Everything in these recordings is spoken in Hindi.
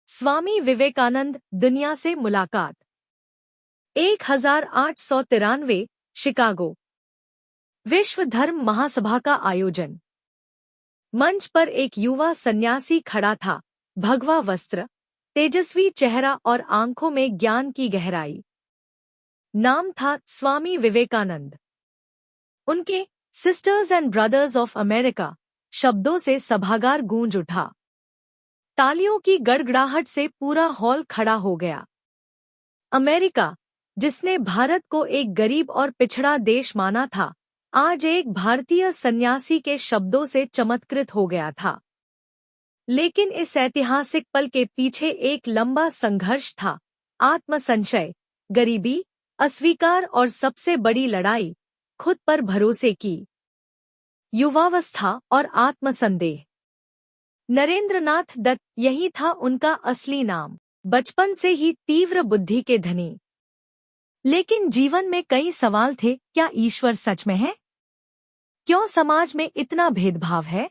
स्वामी विवेकानंद दुनिया से मुलाकात 1893 शिकागो। विश्व धर्म महासभा का आयोजन। मंच पर एक युवा सन्यासी खड़ा था, भगवा वस्त्र, तेजस्वी चेहरा और आंखों में ज्ञान की गहराई। नाम था स्वामी विवेकानंद। उनके sisters and brothers of America शब्दों से सभागार गूंज उठा। तालियों की गड़गड़ाहट से पूरा हॉल खड़ा हो गया। अमेरिका, जिसने भारत को एक गरीब और पिछड़ा देश माना था, आज एक भारतीय सन्यासी के शब्दों से चमत्कृत हो गया था। लेकिन इस ऐतिहासिक पल के पीछे एक लंबा संघर्ष था। आत्मसंशय, गरीबी, अस्वीकार और सबसे बड़ी लड़ाई, खुद पर भरोसे की। युवावस्था और आत्मसंदेह। नरेंद्रनाथ दत्त, यही था उनका असली नाम। बचपन से ही तीव्र बुद्धि के धनी। लेकिन जीवन में कई सवाल थे। क्या ईश्वर सच में है? क्यों समाज में इतना भेदभाव है?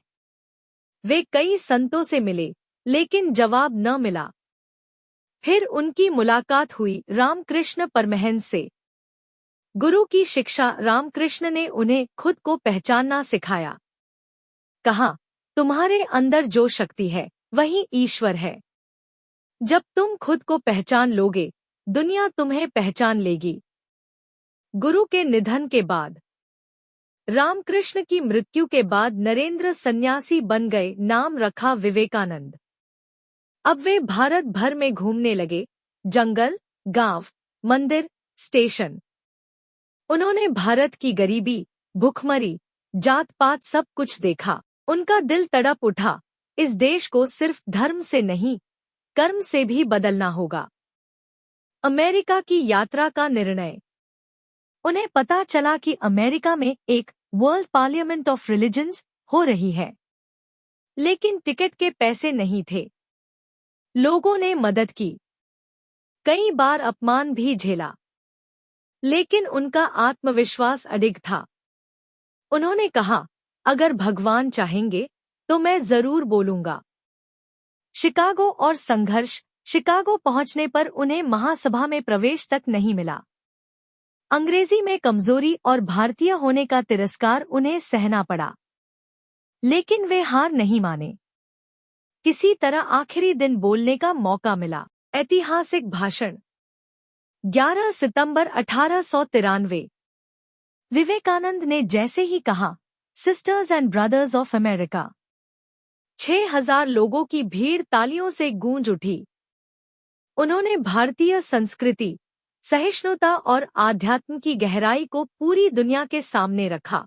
वे कई संतों से मिले, लेकिन जवाब न मिला। फिर उनकी मुलाकात हुई रामकृष्ण परमहंस से। गुरु की शिक्षा रामकृष्ण ने उन्हें खुद को पहचानना सिखाया। कहा, तुम्हारे अंदर जो शक्ति है, वही ईश्वर है। जब तुम खुद को पहचान लोगे, दुनिया तुम्हें पहचान लेगी। गुरु के निधन के बाद, रामकृष्ण की मृत्यु के बाद नरेंद्र सन्यासी बन गए। नाम रखा विवेकानंद। अब वे भारत भर में घूमने लगे, जंगल, गांव, मंदिर, स्टेशन। उन्होंने भारत की गरीबी, भुखमरी, जात पात सब कुछ देखा। उनका दिल तड़प उठा, इस देश को सिर्फ धर्म से नहीं, कर्म से भी बदलना होगा। अमेरिका की यात्रा का निर्णय। उन्हें पता चला कि अमेरिका में एक वर्ल्ड पार्लियामेंट ऑफ रिलीजन्स हो रही है, लेकिन टिकट के पैसे नहीं थे। लोगों ने मदद की, कई बार अपमान भी झेला, लेकिन उनका आत्मविश्वास अडिग था। उन्होंने कहा, अगर भगवान चाहेंगे तो मैं जरूर बोलूंगा। शिकागो और संघर्ष। शिकागो पहुंचने पर उन्हें महासभा में प्रवेश तक नहीं मिला। अंग्रेजी में कमजोरी और भारतीय होने का तिरस्कार उन्हें सहना पड़ा। लेकिन वे हार नहीं माने। किसी तरह आखिरी दिन बोलने का मौका मिला। ऐतिहासिक भाषण। 11 सितंबर 1893। विवेकानंद ने जैसे ही कहा, sisters and brothers of America, 6000 लोगों की भीड़ तालियों से गूंज उठी। उन्होंने भारतीय संस्कृति, सहिष्णुता और आध्यात्म की गहराई को पूरी दुनिया के सामने रखा।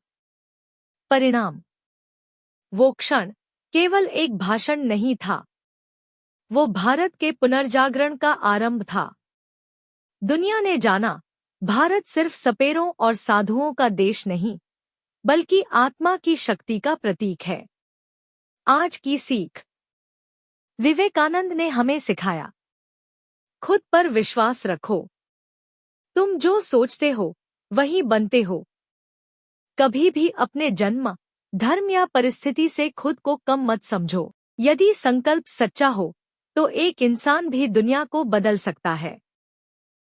परिणाम। वो क्षण केवल एक भाषण नहीं था, वो भारत के पुनर्जागरण का आरंभ था। दुनिया ने जाना, भारत सिर्फ सपेरों और साधुओं का देश नहीं, बल्कि आत्मा की शक्ति का प्रतीक है। आज की सीख। विवेकानंद ने हमें सिखाया, खुद पर विश्वास रखो। तुम जो सोचते हो, वही बनते हो। कभी भी अपने जन्म, धर्म या परिस्थिति से खुद को कम मत समझो। यदि संकल्प सच्चा हो, तो एक इंसान भी दुनिया को बदल सकता है।